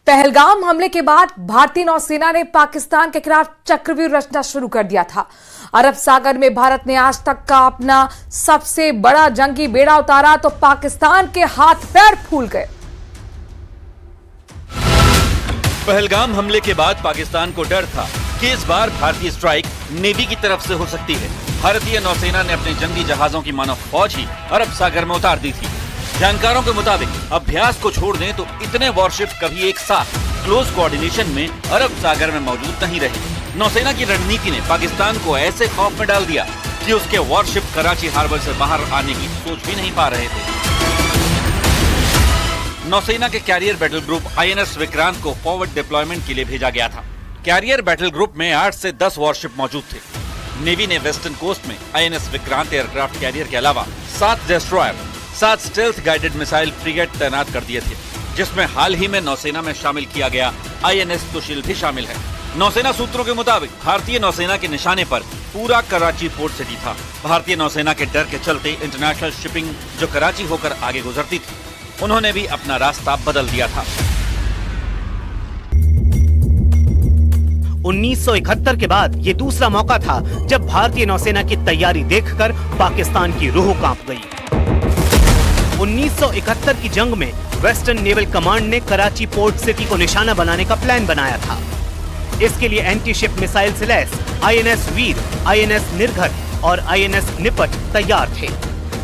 पहलगाम हमले के बाद भारतीय नौसेना ने पाकिस्तान के खिलाफ चक्रव्यूह रचना शुरू कर दिया था। अरब सागर में भारत ने आज तक का अपना सबसे बड़ा जंगी बेड़ा उतारा तो पाकिस्तान के हाथ पैर फूल गए। पहलगाम हमले के बाद पाकिस्तान को डर था कि इस बार भारतीय स्ट्राइक नेवी की तरफ से हो सकती है। भारतीय नौसेना ने अपने जंगी जहाजों की मानव फौज ही अरब सागर में उतार दी थी। जानकारों के मुताबिक अभ्यास को छोड़ दें तो इतने वॉरशिप कभी एक साथ क्लोज कोऑर्डिनेशन में अरब सागर में मौजूद नहीं रहे। नौसेना की रणनीति ने पाकिस्तान को ऐसे खौफ में डाल दिया कि उसके वॉरशिप कराची हार्बर से बाहर आने की सोच भी नहीं पा रहे थे। नौसेना के carrier battle group INS Vikrant को फॉरवर्ड डिप्लॉयमेंट के लिए भेजा गया था। कैरियर बैटल ग्रुप में 8 से 10 वॉरशिप मौजूद थे। नेवी ने वेस्टर्न कोस्ट में INS विक्रांत एयरक्राफ्ट कैरियर के अलावा 7 destroyer, 7 stealth guided missile frigate तैनात कर दिए थे, जिसमें हाल ही में नौसेना में शामिल किया गया INS सुशील भी शामिल है। नौसेना सूत्रों के मुताबिक भारतीय नौसेना के निशाने पर पूरा कराची पोर्ट सिटी था। भारतीय नौसेना के डर के चलते इंटरनेशनल शिपिंग जो कराची होकर आगे गुजरती थी, उन्होंने भी अपना रास्ता बदल दिया था। 1971 के बाद ये दूसरा मौका था जब भारतीय नौसेना की तैयारी देखकर पाकिस्तान की रूह कांप गई। 1971 की जंग में वेस्टर्न नेवल कमांड ने कराची पोर्ट सिटी को निशाना बनाने का प्लान बनाया था। इसके लिए एंटी शिप मिसाइल से लैस INS वीर, INS निर्घर और INS निपट तैयार थे।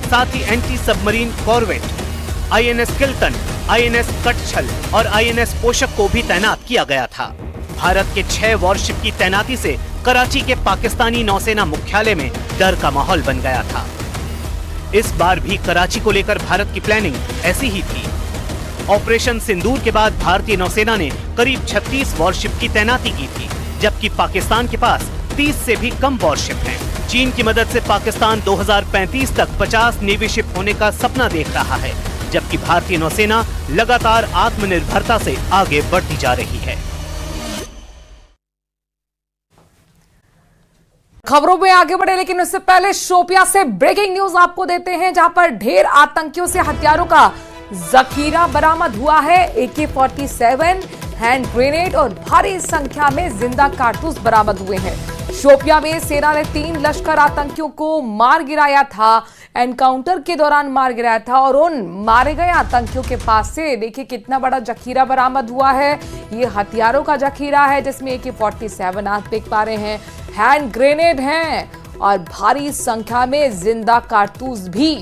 साथ ही anti submarine corvette, INS Kiltan, INS कटछल और INS पोषक को भी तैनात किया गया था। भारत के 6 वॉरशिप की तैनाती से कराची के पाकिस्तानी नौसेना मुख्यालय में डर का माहौल बन गया था। इस बार भी कराची को लेकर भारत की प्लानिंग ऐसी ही थी। ऑपरेशन सिंदूर के बाद भारतीय नौसेना ने करीब 36 वॉरशिप की तैनाती की थी, जबकि पाकिस्तान के पास 30 से भी कम वॉरशिप हैं। चीन की मदद से पाकिस्तान 2035 तक 50 नेवी शिप होने का सपना देख रहा है, जबकि भारतीय नौसेना लगातार आत्मनिर्भरता से आगे बढ़ती जा रही है। खबरों में आगे बढ़े, लेकिन उससे पहले शोपियां से ब्रेकिंग न्यूज आपको देते हैं, जहां पर ढेर आतंकियों से हथियारों का जखीरा बरामद हुआ है। AK-47, हैंड ग्रेनेड और भारी संख्या में जिंदा कारतूस बरामद हुए हैं। शोपियां में सेना ने 3 लश्कर आतंकियों को मार गिराया था, एनकाउंटर के दौरान मार गिराया था और उन मारे गए आतंकियों के पास से देखिए कितना बड़ा जखीरा बरामद हुआ है। ये हथियारों का जखीरा है, जिसमें AK-47 आप देख पा रहे हैं, हैंड ग्रेनेड हैं और भारी संख्या में जिंदा कारतूस भी।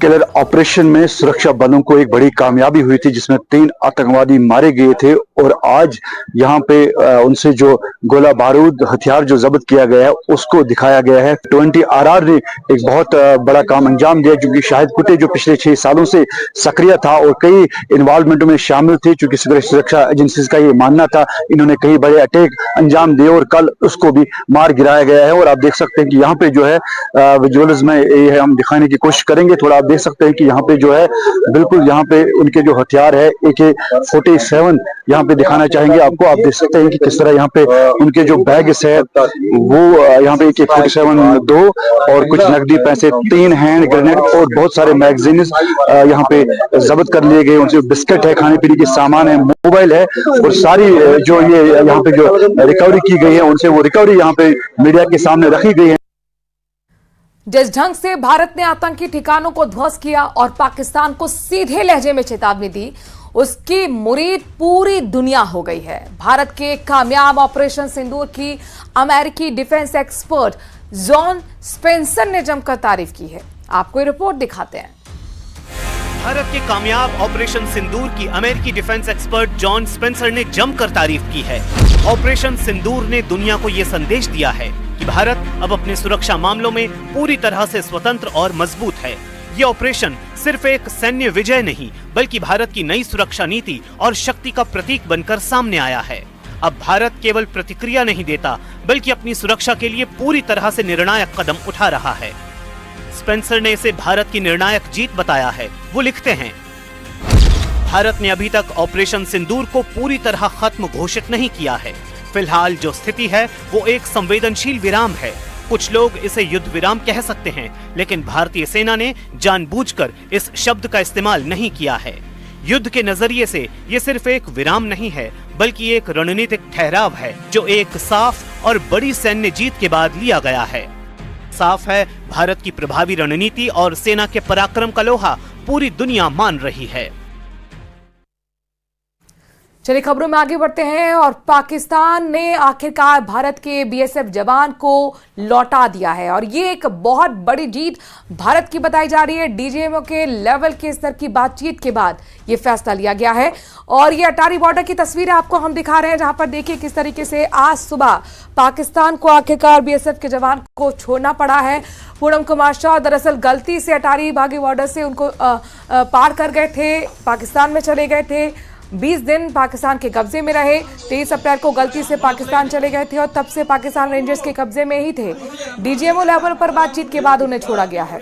किलर ऑपरेशन में सुरक्षा बलों को एक बड़ी कामयाबी हुई थी, जिसमें 3 आतंकवादी मारे गए थे और आज यहाँ पे उनसे जो गोला बारूद हथियार जो जब्त किया गया है उसको दिखाया गया है। 20 RR ने एक बहुत बड़ा काम अंजाम दिया, क्योंकि शाहिद कुत्ते जो पिछले 6 सालों से सक्रिय था और कई इन्वॉल्वमेंटों में शामिल थे, चूंकि सुरक्षा एजेंसीज का ये मानना था, इन्होंने कई बड़े अटैक अंजाम दिए और कल उसको भी मार गिराया गया है। और आप देख सकते हैं कि यहाँ पे जो है विजुअल्स में ये हम दिखाने की कोशिश करेंगे। थोड़ा आप देख सकते हैं कि यहाँ पे जो है बिल्कुल यहाँ पे उनके जो हथियार है AK-47 यहाँ पे दिखाना चाहेंगे आपको। आप देख सकते हैं कि किस तरह यहाँ पे उनके जो बैग्स है वो यहाँ पे AK-47 2 और कुछ नकदी पैसे, 3 हैंड ग्रेनेड और बहुत सारे मैगजीन्स यहाँ पे जब्त कर लिए गए। उनसे बिस्किट है, खाने पीने के सामान है, मोबाइल है और सारी जो ये यहाँ पे जो रिकवरी की गई है उनसे वो रिकवरी यहाँ पे मीडिया के सामने रखी गई है। जिस ढंग से भारत ने आतंकी ठिकानों को ध्वस्त किया और पाकिस्तान को सीधे लहजे में चेतावनी दी, उसकी मुरीद पूरी दुनिया हो गई है। भारत के कामयाब ऑपरेशन सिंदूर की अमेरिकी डिफेंस एक्सपर्ट जॉन स्पेंसर ने जमकर तारीफ की है। आपको ये रिपोर्ट दिखाते हैं। भारत के कामयाब ऑपरेशन सिंदूर की अमेरिकी डिफेंस एक्सपर्ट जॉन स्पेंसर ने जमकर तारीफ की है। ऑपरेशन सिंदूर ने दुनिया को यह संदेश दिया है कि भारत अब अपने सुरक्षा मामलों में पूरी तरह से स्वतंत्र और मजबूत है। ये ऑपरेशन सिर्फ एक सैन्य विजय नहीं, बल्कि भारत की नई सुरक्षा नीति और शक्ति का प्रतीक बनकर सामने आया है। अब भारत केवल प्रतिक्रिया नहीं देता, बल्कि अपनी सुरक्षा के लिए पूरी तरह से निर्णायक कदम उठा रहा है। स्पेंसर ने इसे भारत की निर्णायक जीत बताया है। वो लिखते हैं, भारत ने अभी तक ऑपरेशन सिंदूर को पूरी तरह खत्म घोषित नहीं किया है। फिलहाल जो स्थिति है वो एक संवेदनशील विराम है। कुछ लोग इसे युद्ध विराम कह सकते हैं, लेकिन भारतीय सेना ने जानबूझकर इस शब्द का इस्तेमाल नहीं किया है। युद्ध के नजरिए से ये सिर्फ एक विराम नहीं है, बल्कि एक रणनीतिक ठहराव है जो एक साफ और बड़ी सैन्य जीत के बाद लिया गया है। साफ है, भारत की प्रभावी रणनीति और सेना के पराक्रम का लोहा पूरी दुनिया मान रही है। चलिए खबरों में आगे बढ़ते हैं। और पाकिस्तान ने आखिरकार भारत के बीएसएफ जवान को लौटा दिया है और ये एक बहुत बड़ी जीत भारत की बताई जा रही है। डीजीएमओ के लेवल के स्तर की बातचीत के बाद ये फैसला लिया गया है। और ये अटारी बॉर्डर की तस्वीरें आपको हम दिखा रहे हैं, जहां पर देखिए किस तरीके से आज सुबह पाकिस्तान को आखिरकार बीएसएफ के जवान को छोड़ना पड़ा है। पूनम कुमार शाह दरअसल गलती से अटारी बागी बॉर्डर से उनको पार कर गए थे, पाकिस्तान में चले गए थे। 20 दिन पाकिस्तान के कब्जे में रहे। 23 अप्रैल को गलती से पाकिस्तान चले गए थे और तब से पाकिस्तान रेंजर्स के कब्जे में ही थे। डीजीएमओ लेवल पर बातचीत के बाद उन्हें छोड़ा गया है।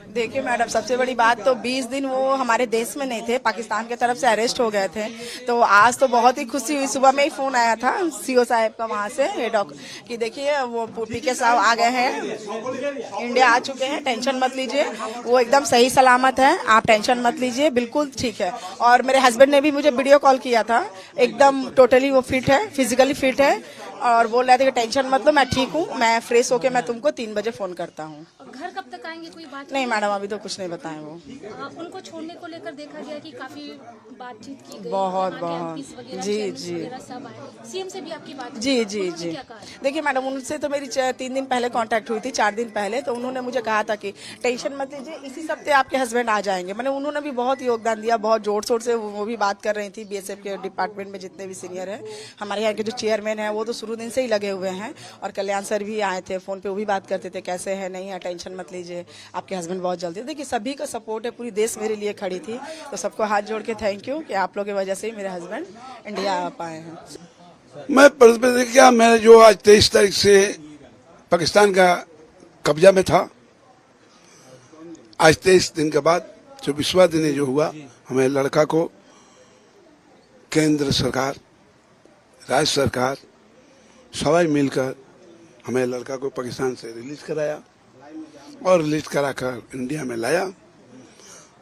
देखिए मैडम, सबसे बड़ी बात तो 20 दिन वो हमारे देश में नहीं थे, पाकिस्तान की तरफ से अरेस्ट हो गए थे। तो आज तो बहुत ही खुशी हुई। सुबह में ही फोन आया था सीओ साहब का वहाँ से हेड कि देखिए वो पीके साहब आ गए हैं, इंडिया आ चुके हैं, टेंशन मत लीजिए, वो एकदम सही सलामत है, आप टेंशन मत लीजिए, बिल्कुल ठीक है। और मेरे हस्बैंड ने भी मुझे वीडियो कॉल किया था, एकदम टोटली वो फिट है, फिजिकली फिट है और बोल रहे थे कि टेंशन मत लो, मैं ठीक हूँ, मैं फ्रेश होके मैं तुमको 3 बजे फोन करता हूँ। घर कब तक आएंगे, कोई बात नहीं मैडम, अभी तो कुछ नहीं बताए वो। उनको छोड़ने को लेकर देखा गया कि काफी बातचीत की गई, बहुत जी सब आए, सीएम से भी आपकी बात जी। देखिए मैडम, उनसे तो मेरी 3 दिन पहले कांटेक्ट हुई थी, 4 दिन पहले। तो उन्होंने मुझे कहा था कि टेंशन मत लीजिए, इसी हफ्ते आपके हस्बैंड आ जाएंगे। मैंने उन्होंने भी बहुत योगदान दिया, बहुत जोर शोर से वो भी बात कर रही थी। बीएसएफ के डिपार्टमेंट में जितने भी सीनियर है, हमारे यहाँ के जो चेयरमैन है वो तो शुरू दिन से ही लगे हुए हैं। और कल्याण सर भी आए थे, फोन पे वो भी बात करते थे कैसे है, नहीं है, टेंशन मत लीजिए, आपके हस्बैंड बहुत जल्दी। देखिए सभी का सपोर्ट है, पूरी देश मेरे लिए खड़ी थी। तो सबको हाथ जोड़ के थैंक यू कि आप लोगों की वजह से ही मेरे हस्बैंड इंडिया आ पाए हैं। मैं जो आज 23 तारीख से पाकिस्तान का कब्जा में था, आज 23 दिन के बाद 24वां दिन जो हुआ, हमें लड़का को केंद्र सरकार, राज्य सरकार सभी मिलकर हमें लड़का को पाकिस्तान से रिलीज कराया और रिलीज कराकर इंडिया में लाया।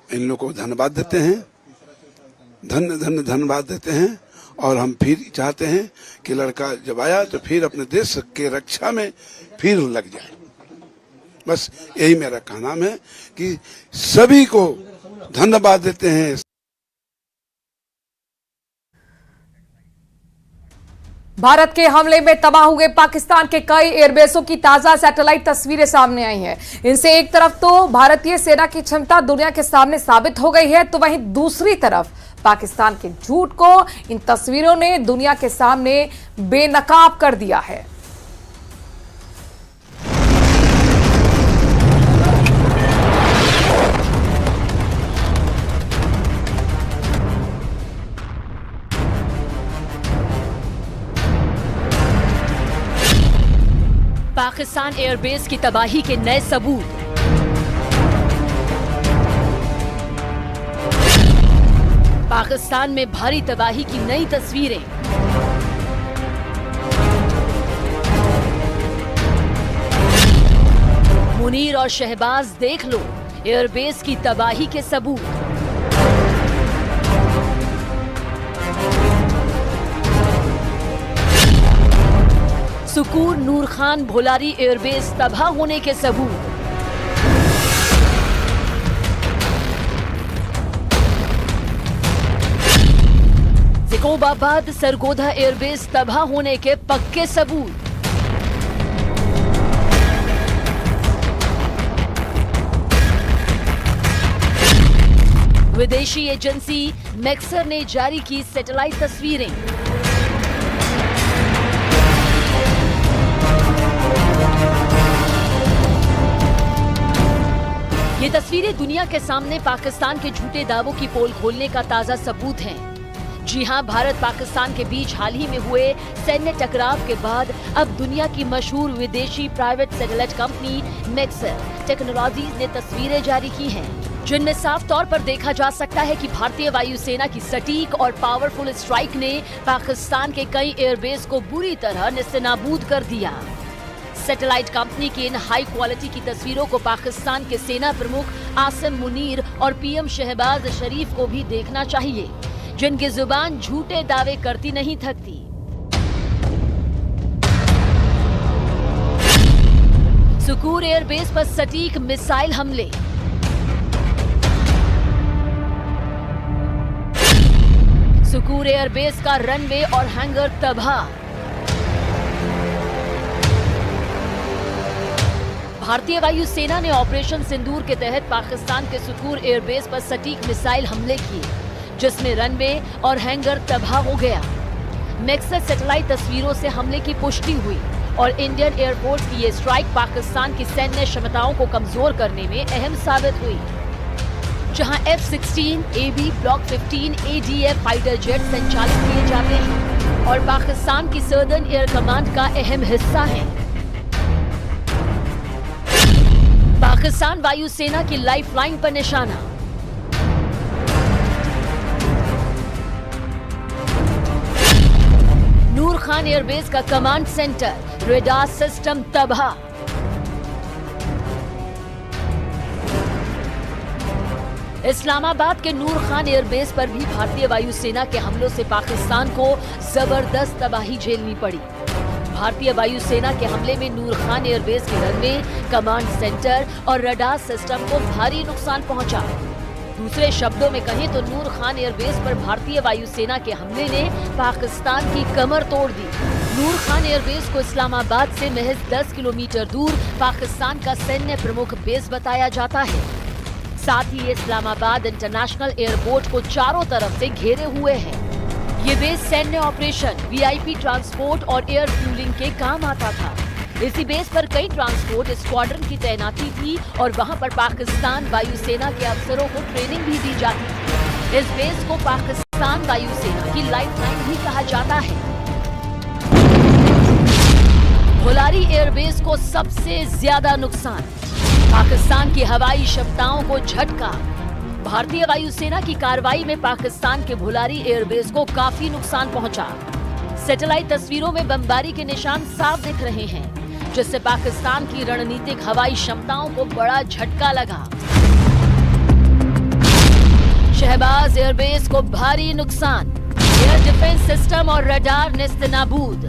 इन लोगों को धन्यवाद देते हैं, धन्यवाद देते हैं। और हम फिर चाहते हैं कि लड़का जब आया तो फिर अपने देश के रक्षा में फिर लग जाए। बस यही मेरा कहना है कि सभी को धन्यवाद देते हैं। भारत के हमले में तबाह हुए पाकिस्तान के कई एयरबेसों की ताजा सैटेलाइट तस्वीरें सामने आई हैं। इनसे एक तरफ तो भारतीय सेना की क्षमता दुनिया के सामने साबित हो गई है, तो वहीं दूसरी तरफ पाकिस्तान के झूठ को इन तस्वीरों ने दुनिया के सामने बेनकाब कर दिया है। पाकिस्तान एयरबेस की तबाही के नए सबूत। पाकिस्तान में भारी तबाही की नई तस्वीरें। मुनीर और शहबाज देख लो एयरबेस की तबाही के सबूत। सुकूर नूर खान भोलारी एयरबेस तबाह होने के सबूत। जिकोबाबाद सरगोधा एयरबेस तबाह होने के पक्के सबूत। विदेशी एजेंसी मैक्सर ने जारी की सैटेलाइट तस्वीरें। ये तस्वीरें दुनिया के सामने पाकिस्तान के झूठे दावों की पोल खोलने का ताजा सबूत हैं। जी हां, भारत पाकिस्तान के बीच हाल ही में हुए सैन्य टकराव के बाद अब दुनिया की मशहूर विदेशी private satellite company Maxar technologies ने तस्वीरें जारी की हैं, जिनमें साफ तौर पर देखा जा सकता है कि भारतीय वायुसेना की सटीक और पावरफुल स्ट्राइक ने पाकिस्तान के कई एयरबेस को बुरी तरह नेस्तनाबूद कर दिया। सैटेलाइट कंपनी की इन हाई क्वालिटी की तस्वीरों को पाकिस्तान के सेना प्रमुख आसिम मुनीर और पीएम शहबाज शरीफ को भी देखना चाहिए, जिनकी जुबान झूठे दावे करती नहीं थकती। सुकूर एयरबेस पर सटीक मिसाइल हमले। सुकूर एयरबेस का रनवे और हैंगर तबाह। भारतीय वायुसेना ने ऑपरेशन सिंदूर के तहत पाकिस्तान के सुकूर एयरबेस पर सटीक मिसाइल हमले किए, जिसमें रनवे और हैंगर तबाह हो गया। मैक्सर सैटेलाइट तस्वीरों से हमले की पुष्टि हुई और इंडियन एयरफोर्स की ये स्ट्राइक पाकिस्तान की सैन्य क्षमताओं को कमजोर करने में अहम साबित हुई, जहां F-16, AB, block 15 ADF fighter jet संचालित किए जाते हैं और पाकिस्तान की सदर्न एयर कमांड का अहम हिस्सा है। पाकिस्तान वायुसेना की लाइफलाइन पर निशाना। नूर खान एयरबेस का कमांड सेंटर, रेडार सिस्टम तबाह। इस्लामाबाद के नूर खान एयरबेस पर भी भारतीय वायुसेना के हमलों से पाकिस्तान को जबरदस्त तबाही झेलनी पड़ी। भारतीय वायुसेना के हमले में नूर खान एयरबेस के रनवे, कमांड सेंटर और रडार सिस्टम को भारी नुकसान पहुंचा। दूसरे शब्दों में कहें तो नूर खान एयरबेस पर भारतीय वायुसेना के हमले ने पाकिस्तान की कमर तोड़ दी। नूर खान एयरबेस को इस्लामाबाद से महज 10 किलोमीटर दूर पाकिस्तान का सैन्य प्रमुख बेस बताया जाता है। साथ ही इस्लामाबाद इंटरनेशनल एयरपोर्ट को चारों तरफ से घेरे हुए है। ये बेस सैन्य ऑपरेशन, वीआईपी ट्रांसपोर्ट और एयर फ्यूलिंग के काम आता था। इसी बेस पर कई ट्रांसपोर्ट स्क्वाड्रन की तैनाती थी और वहां पर पाकिस्तान वायुसेना के अफसरों को ट्रेनिंग भी दी जाती थी। इस बेस को पाकिस्तान वायुसेना की लाइफलाइन भी कहा जाता है। भुलारी एयरबेस को सबसे ज्यादा नुकसान, पाकिस्तान की हवाई क्षमताओं को झटका। भारतीय वायुसेना की कार्रवाई में पाकिस्तान के भुलारी एयरबेस को काफी नुकसान पहुंचा। सैटेलाइट तस्वीरों में बमबारी के निशान साफ दिख रहे हैं, जिससे पाकिस्तान की रणनीतिक हवाई क्षमताओं को बड़ा झटका लगा। शहबाज एयरबेस को भारी नुकसान, एयर डिफेंस सिस्टम और रडार नेस्तनाबूद।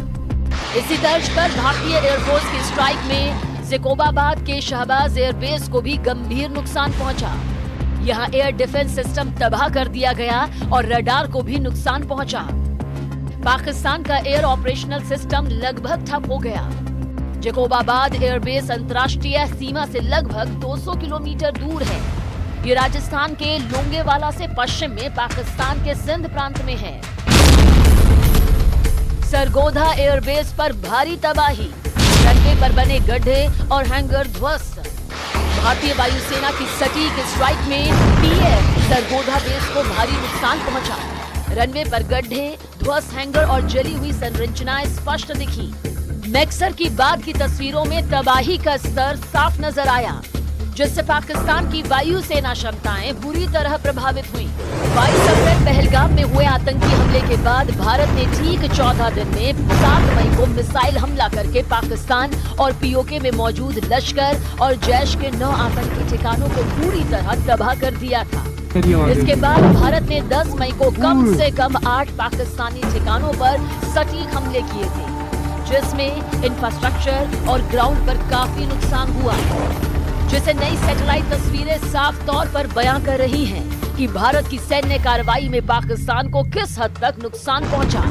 इसी तर्ज पर भारतीय एयरफोर्स की स्ट्राइक में ज़ैकोबाबाद के शहबाज एयरबेस को भी गंभीर नुकसान पहुंचा। यहां एयर डिफेंस सिस्टम तबाह कर दिया गया और रडार को भी नुकसान पहुंचा। पाकिस्तान का एयर ऑपरेशनल सिस्टम लगभग ठप हो गया। ज़ैकोबाबाद एयरबेस अंतर्राष्ट्रीय सीमा से लगभग 200 किलोमीटर दूर है। ये राजस्थान के लोंगेवाला से पश्चिम में पाकिस्तान के सिंध प्रांत में है। सरगोधा एयरबेस पर भारी तबाही, रनवे पर बने गड्ढे और हैंगर ध्वस्त। भारतीय वायुसेना की सटीक स्ट्राइक में पीएफ सरगोधा बेस को भारी नुकसान पहुंचा। रनवे पर गड्ढे, ध्वस्त हैंगर और जली हुई संरचनाएं स्पष्ट दिखी। मैक्सर की बाद की तस्वीरों में तबाही का स्तर साफ नजर आया, जिससे पाकिस्तान की वायुसेना क्षमताएं बुरी तरह प्रभावित हुई। 22 अप्रैल पहलगाम में हुए आतंकी हमले के बाद भारत ने ठीक 14 दिन में 7 मई को मिसाइल हमला करके पाकिस्तान और पीओके में मौजूद लश्कर और जैश के 9 आतंकी ठिकानों को पूरी तरह तबाह कर दिया था। इसके बाद भारत ने 10 मई को कम से कम 8 पाकिस्तानी ठिकानों पर सटीक हमले किए थे, जिसमें इंफ्रास्ट्रक्चर और ग्राउंड पर काफी नुकसान हुआ, जिसे नई सैटेलाइट तस्वीरें साफ तौर पर बयां कर रही हैं कि भारत की सैन्य कार्रवाई में पाकिस्तान को किस हद तक नुकसान पहुंचा।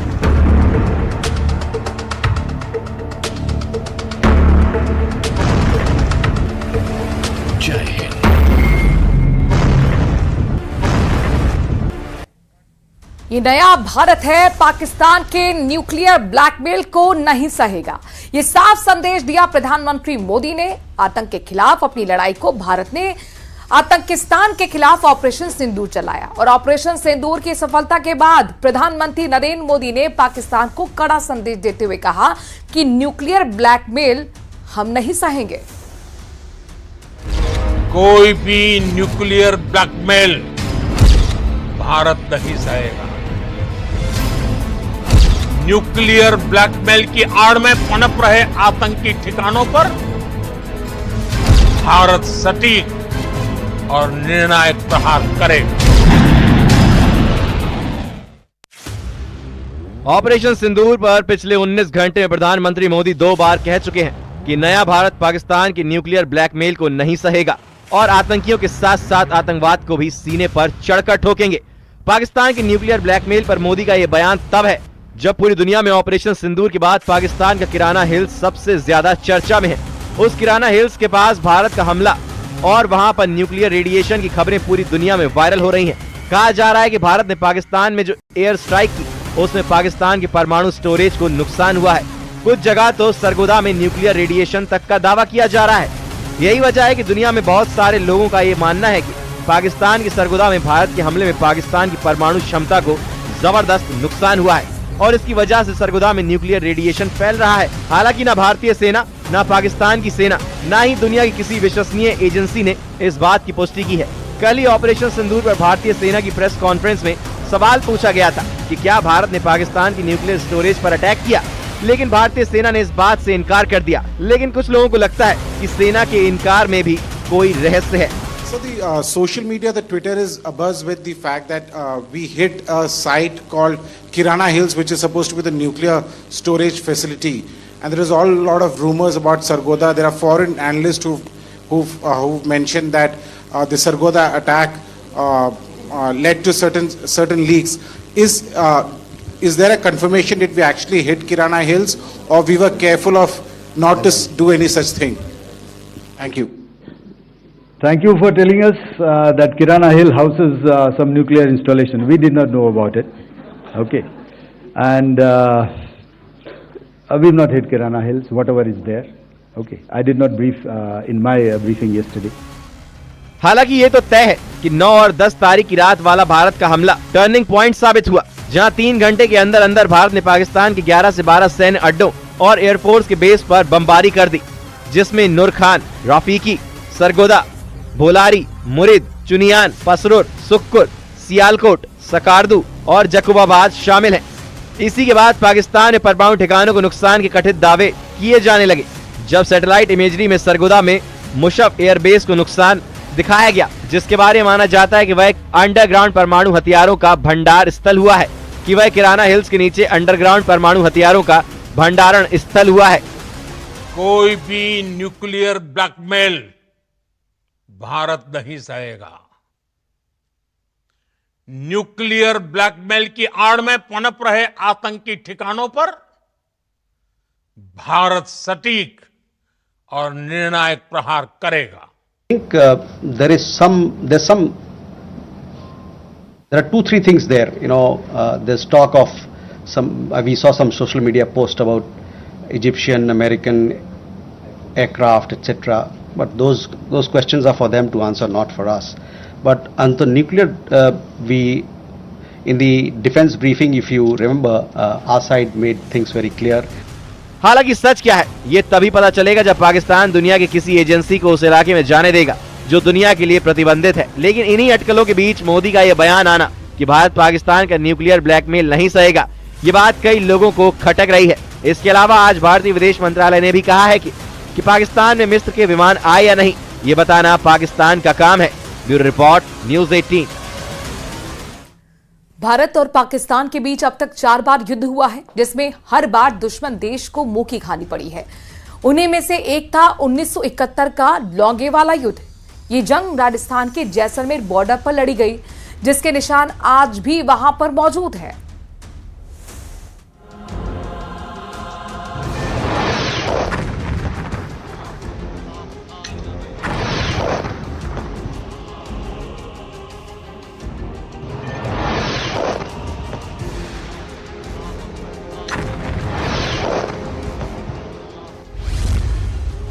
जय हिंद। ये नया भारत है, पाकिस्तान के न्यूक्लियर ब्लैकमेल को नहीं सहेगा। ये साफ संदेश दिया प्रधानमंत्री मोदी ने। आतंक के खिलाफ अपनी लड़ाई को भारत ने आतंकिस्तान के खिलाफ ऑपरेशन सिंदूर चलाया और ऑपरेशन सिंदूर की सफलता के बाद प्रधानमंत्री नरेंद्र मोदी ने पाकिस्तान को कड़ा संदेश देते हुए कहा कि न्यूक्लियर ब्लैकमेल हम नहीं सहेंगे। कोई भी न्यूक्लियर ब्लैकमेल भारत नहीं सहेगा। न्यूक्लियर ब्लैकमेल की आड़ में पनप रहे आतंकी ठिकानों पर भारत सटीक और निर्णायक प्रहार करेगा। ऑपरेशन सिंदूर पर पिछले 19 घंटे में प्रधानमंत्री मोदी 2 बार कह चुके हैं कि नया भारत पाकिस्तान की न्यूक्लियर ब्लैकमेल को नहीं सहेगा और आतंकियों के साथ साथ आतंकवाद को भी सीने पर चढ़कर ठोकेंगे। पाकिस्तान की न्यूक्लियर ब्लैकमेल पर मोदी का यह बयान तब है जब पूरी दुनिया में ऑपरेशन सिंदूर के बाद पाकिस्तान का किराना हिल्स सबसे ज्यादा चर्चा में है। उस किराना हिल्स के पास भारत का हमला और वहां पर न्यूक्लियर रेडिएशन की खबरें पूरी दुनिया में वायरल हो रही हैं। कहा जा रहा है कि भारत ने पाकिस्तान में जो एयर स्ट्राइक की उसमें पाकिस्तान के परमाणु स्टोरेज को नुकसान हुआ है। कुछ जगह तो सरगोदा में न्यूक्लियर रेडिएशन तक का दावा किया जा रहा है। यही वजह है कि दुनिया में बहुत सारे लोगों का ये मानना है कि पाकिस्तान की सरगोदा में भारत के हमले में पाकिस्तान की परमाणु क्षमता को जबरदस्त नुकसान हुआ है और इसकी वजह से सरगोदा में न्यूक्लियर रेडिएशन फैल रहा है। हालांकि न भारतीय सेना, न पाकिस्तान की सेना, न ही दुनिया की किसी विश्वसनीय एजेंसी ने इस बात की पुष्टि की है। कल ही ऑपरेशन सिंदूर पर भारतीय सेना की प्रेस कॉन्फ्रेंस में सवाल पूछा गया था कि क्या भारत ने पाकिस्तान की न्यूक्लियर स्टोरेज पर अटैक किया, लेकिन भारतीय सेना ने इस बात से इनकार कर दिया। लेकिन कुछ लोगों को लगता है कि सेना के इनकार में भी कोई रहस्य है। So the social media, the Twitter is abuzz with the fact that we hit a site called Kirana Hills, which is supposed to be the nuclear storage facility, and there is a lot of rumors about Sargodha. There are foreign analysts who've mentioned that the Sargodha attack led to certain leaks. Is there a confirmation that we actually hit Kirana Hills, or we were careful of not to do any such thing? Thank you. Thank you for telling us that Kirana Hill houses some nuclear installation. We did not know about it. Okay. And we've not hit Kirana Hills, whatever is there. Okay. I did not brief in my briefing yesterday. हालांकि ये तो तय है कि 9 और 10 तारीख की रात वाला भारत का हमला टर्निंग पॉइंट साबित हुआ, जहां 3 घंटे के अंदर अंदर भारत ने पाकिस्तान के 11 से 12 सैन्य अड्डों और एयरफोर्स के बेस पर बमबारी कर दी, जिसमें नूर खान, रफीकी, सरगोदा, भोलारी, मुरिद, चुनियान, पसरूर, सुक्कुर, सियालकोट, सकारदू और जकुबाबाद शामिल हैं। इसी के बाद पाकिस्तान में परमाणु ठिकानों को नुकसान के कथित दावे किए जाने लगे, जब सैटेलाइट इमेजरी में सरगोदा में मुशफ एयरबेस को नुकसान दिखाया गया, जिसके बारे में माना जाता है कि वह एक अंडरग्राउंड परमाणु हथियारों का भंडार स्थल हुआ है कि वह किराना हिल्स के नीचे अंडरग्राउंड परमाणु हथियारों का भंडारण स्थल हुआ है। कोई भी न्यूक्लियर ब्लैकमेल भारत नहीं सहेगा। न्यूक्लियर ब्लैकमेल की आड़ में पनप रहे आतंकी ठिकानों पर भारत सटीक और निर्णायक प्रहार करेगा। I think there are 2-3 things there. There's talk of we saw some social media post about Egyptian, American aircraft, etc. But those questions are for them to answer, not for us. But on the nuclear, in the defense briefing, if you remember, our side made things very clear. हालांकि सच क्या है ये तभी पता चलेगा जब पाकिस्तान दुनिया की किसी एजेंसी को उस इलाके में जाने देगा जो दुनिया के लिए प्रतिबंधित है। लेकिन इन्हीं अटकलों के बीच मोदी का यह बयान आना कि भारत पाकिस्तान का न्यूक्लियर ब्लैकमेल नहीं सहेगा, ये बात कई लोगों को खटक रही है। इसके अलावा आज भारतीय विदेश मंत्रालय ने भी कहा है कि पाकिस्तान में मिस्र के विमान आए या नहीं, ये बताना पाकिस्तान का काम है। Bureau report, news 18। भारत और पाकिस्तान के बीच अब तक 4 बार युद्ध हुआ है, जिसमें हर बार दुश्मन देश को मुंह की खानी पड़ी है। उन्हीं में से एक था 1971 का लोंगेवाला युद्ध। ये जंग राजस्थान के जैसलमेर बॉर्डर पर लड़ी गई, जिसके निशान आज भी वहां पर मौजूद है।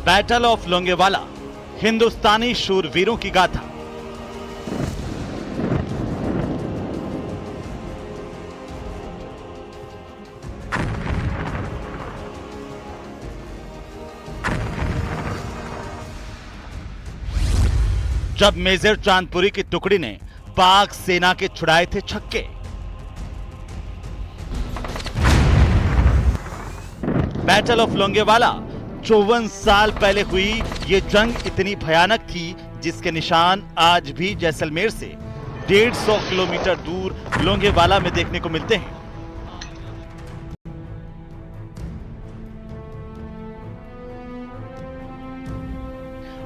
बैटल ऑफ लोंगेवाला हिंदुस्तानी शूरवीरों की गाथा। जब मेजर चांदपुरी की टुकड़ी ने पाक सेना के छुड़ाए थे छक्के। बैटल ऑफ लोंगेवाला 54 साल पहले हुई ये जंग इतनी भयानक थी जिसके निशान आज भी जैसलमेर से 150 किलोमीटर दूर लोंगेवाला में देखने को मिलते हैं।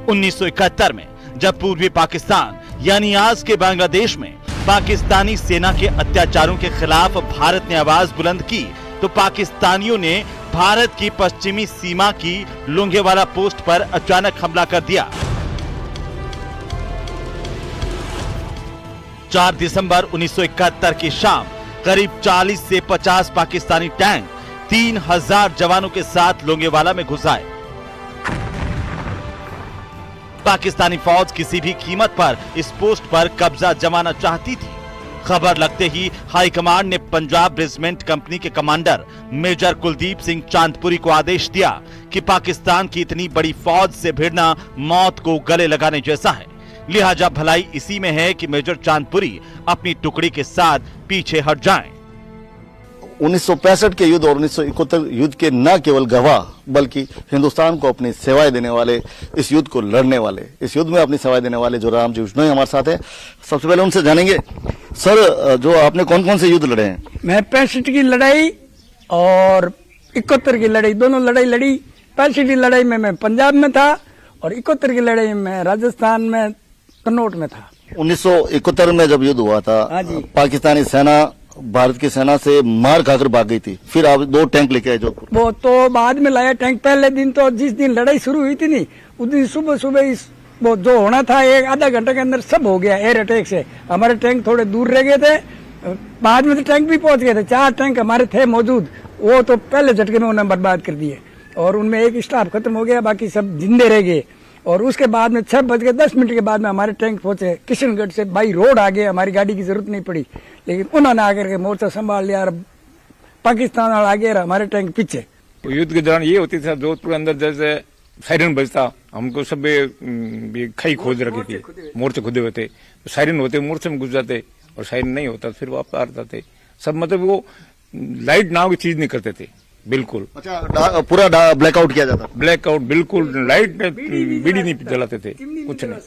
(1971) में जब पूर्वी पाकिस्तान यानी आज के बांग्लादेश में पाकिस्तानी सेना के अत्याचारों के खिलाफ भारत ने आवाज बुलंद की तो पाकिस्तानियों ने भारत की पश्चिमी सीमा की लोंगेवाला पोस्ट पर अचानक हमला कर दिया। 4 दिसंबर 1971 की शाम करीब 40 से 50 पाकिस्तानी टैंक 3000 जवानों के साथ लोंगेवाला में घुस आए। पाकिस्तानी फौज किसी भी कीमत पर इस पोस्ट पर कब्जा जमाना चाहती थी। खबर लगते ही हाईकमांड ने पंजाब रेजिमेंट कंपनी के कमांडर मेजर कुलदीप सिंह चांदपुरी को आदेश दिया कि पाकिस्तान की इतनी बड़ी फौज से भिड़ना मौत को गले लगाने जैसा है, लिहाजा भलाई इसी में है कि मेजर चांदपुरी अपनी टुकड़ी के साथ पीछे हट जाएं। 1965 के युद्ध और 1971 युद्ध के न केवल गवाह बल्कि हिंदुस्तान को अपनी सेवाएं देने वाले, इस युद्ध को लड़ने वाले, इस युद्ध में अपनी सेवाएं देने वाले जो राम जी विष्णोई हमारे साथ हैं, सबसे पहले उनसे जानेंगे। सर, जो आपने कौन कौन से युद्ध लड़े हैं? मैं 65 की लड़ाई और 71 की लड़ाई, दोनों लड़ाई लड़ी। 65 की लड़ाई में मैं पंजाब में था और 71 की लड़ाई में राजस्थान में कन्नौज में था। 1971 में जब युद्ध हुआ था, पाकिस्तानी सेना भारत की सेना से मार खाकर भाग गई थी, फिर आप 2 टैंक लेके आए जोधपुर। वो तो बाद में लाया टैंक। पहले दिन तो जिस दिन लड़ाई शुरू हुई थी नहीं, उस दिन सुबह सुबह वो जो होना था 1-आधा घंटे के अंदर सब हो गया एयर अटैक से। हमारे टैंक थोड़े दूर रह गए थे, बाद में तो टैंक भी पहुंच गए थे। 4 टैंक हमारे थे मौजूद, वो तो पहले झटके में उन्होंने बर्बाद कर दिए और उनमें एक स्टाफ खत्म हो गया, बाकी सब जिंदे रह गए। और उसके बाद में 6:10 के बाद में हमारे टैंक पहुंचे किशनगढ़ से, बाई रोड आ गए, हमारी गाड़ी की जरूरत नहीं पड़ी, लेकिन उन्होंने आकर के मोर्चा संभाल लिया। पाकिस्तान वाला आगे रहा, हमारे टैंक पीछे। युद्ध के दौरान ये होती था, जोधपुर अंदर जैसे सायरन बजता, हमको सब खाई खोज रखी थी, मोर्चे खुदे हुए थे, सायरन होते मोर्चे में घुस जाते और सायरन नहीं होता फिर वापस आ जाते सब। मतलब वो लाइट नाव की चीज नहीं करते थे बिल्कुल। अच्छा, पूरा ब्लैकआउट किया जाता? ब्लैकआउट बिल्कुल, लाइट में बीड़ी नहीं जलाते थे, कुछ नहीं।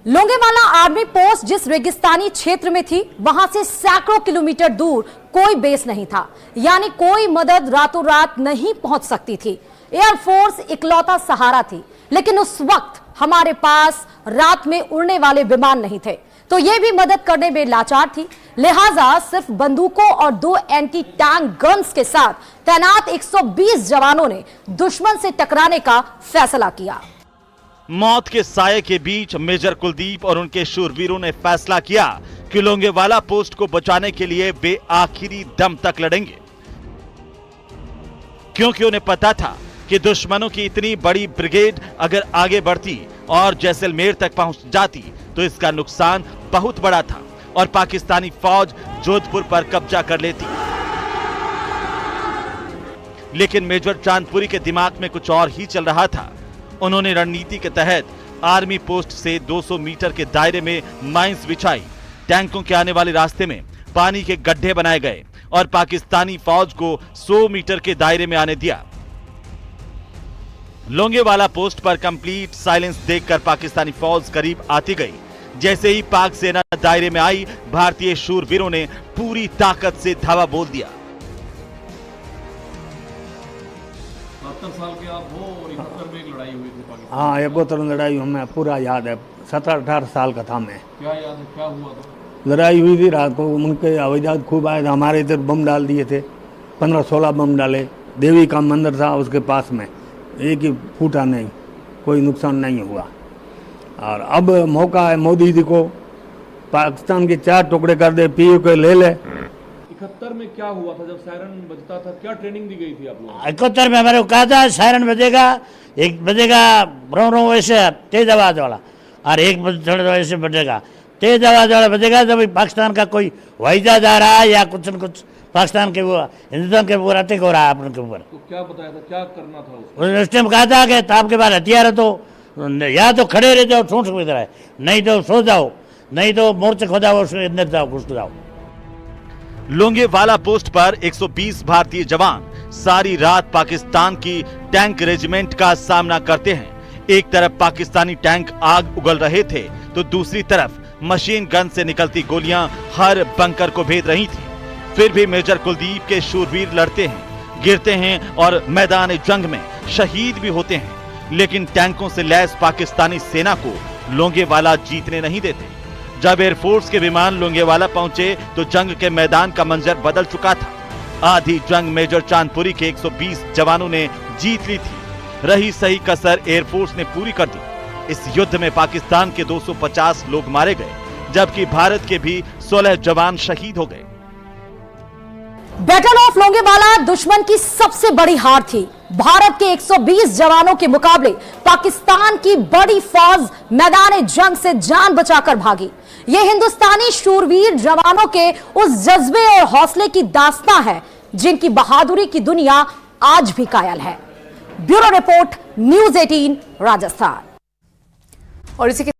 लोंगेवाला आर्मी पोस्ट जिस रेगिस्तानी क्षेत्र में थी, वहां से सैकड़ों किलोमीटर दूर कोई बेस नहीं था, यानी कोई मदद रातों रात नहीं पहुंच सकती थी। एयरफोर्स इकलौता सहारा थी, लेकिन उस वक्त हमारे पास रात में उड़ने वाले विमान नहीं थे, तो यह भी मदद करने में लाचार थी। लिहाजा सिर्फ बंदूकों और 2 एंटी टैंक गन्स के साथ तैनात 120 जवानों ने दुश्मन से टकराने का फैसला किया। मौत के साये के बीच मेजर कुलदीप और उनके शूरवीरों ने फैसला किया कि लोंगेवाला पोस्ट को बचाने के लिए वे आखिरी दम तक लड़ेंगे, क्योंकि उन्हें पता था कि दुश्मनों की इतनी बड़ी ब्रिगेड अगर आगे बढ़ती और जैसलमेर तक पहुंच जाती तो इसका नुकसान बहुत बड़ा था और पाकिस्तानी फौज जोधपुर पर कब्जा कर लेती। लेकिन मेजर चांदपुरी के दिमाग में कुछ और ही चल रहा था। उन्होंने रणनीति के तहत आर्मी पोस्ट से 200 मीटर के दायरे में माइंस बिछाई, टैंकों के आने वाले रास्ते में पानी के गड्ढे बनाए गए और पाकिस्तानी फौज को 100 मीटर के दायरे में आने दिया। लोंगेवाला पोस्ट पर कंप्लीट साइलेंस देखकर पाकिस्तानी फौज करीब आती गई। जैसे ही पाक सेना दायरे में आई, भारतीय शूरवीरों ने पूरी ताकत से धावा बोल दिया। 70 साल के आप हो और 71 में एक लड़ाई हुई थी पाकिस्तान। हाँ, 71 लड़ाई हमें पूरा याद है। 17-18 साल का था मैं। क्या याद है, क्या हुआ था? लड़ाई हुई थी रात को, उनके हवाई जहाज खूब आए थे, हमारे इधर बम डाल दिए थे, 15-16 बम डाले। देवी का मंदिर था उसके पास में, एक ही फूटा नहीं, कोई नुकसान नहीं हुआ। और अब मौका है मोदी जी को, पाकिस्तान के 4 टुकड़े कर दे, पीओ के ले ले। 71 में क्या हुआ था जब सायरन बजता था, क्या ट्रेनिंग दी गई थी आप लोगों को? 71 में हमारे को कहा था सायरन बजेगा, एक बजेगा रो रो वैसे तेज आवाज वाला, और एक थोड़े वैसे बजेगा तेज आवाज वाला बजेगा जब पाकिस्तान का कोई हवाई जहाज आ रहा है या कुछ न कुछ पाकिस्तान के वो हिंदुस्तान के ऊपर अटैक हो रहा है अपने के ऊपर। तो क्या बताया था, क्या करना था उसको? उस टाइम कहा था कि आपके पास हथियार है तो या तो खड़े रह जाओ ठूंठ में है, नहीं तो सो जाओ, नहीं तो मोर्चे खोदाओ, अंदर जाओ, घुस जाओ। लोंगेवाला पोस्ट पर 120 भारतीय जवान सारी रात पाकिस्तान की टैंक रेजिमेंट का सामना करते हैं। एक तरफ पाकिस्तानी टैंक आग उगल रहे थे तो दूसरी तरफ मशीन गन से निकलती गोलियां हर बंकर को भेद रही थी। फिर भी मेजर कुलदीप के शूरवीर लड़ते हैं, गिरते हैं और मैदान जंग में शहीद भी होते हैं, लेकिन टैंकों से लैस पाकिस्तानी सेना को लोंगेवाला जीतने नहीं देते। जब एयरफोर्स के विमान लोंगेवाला पहुंचे तो जंग के मैदान का मंजर बदल चुका था। आधी जंग मेजर चांदपुरी के 120 जवानों ने जीत ली थी। रही सही कसर एयरफोर्स ने पूरी कर दी। इस युद्ध में पाकिस्तान के 250 लोग मारे गए, जबकि भारत के भी 16 जवान शहीद हो गए। बैटल ऑफ लोंगेवाला दुश्मन की सबसे बड़ी हार थी। भारत के 120 जवानों के मुकाबले पाकिस्तान की बड़ी फौज मैदान जंग से जान बचाकर भागी। यह हिंदुस्तानी शूरवीर जवानों के उस जज्बे और हौसले की दास्तां है जिनकी बहादुरी की दुनिया आज भी कायल है। Bureau report, news 18 Rajasthan. और इसी के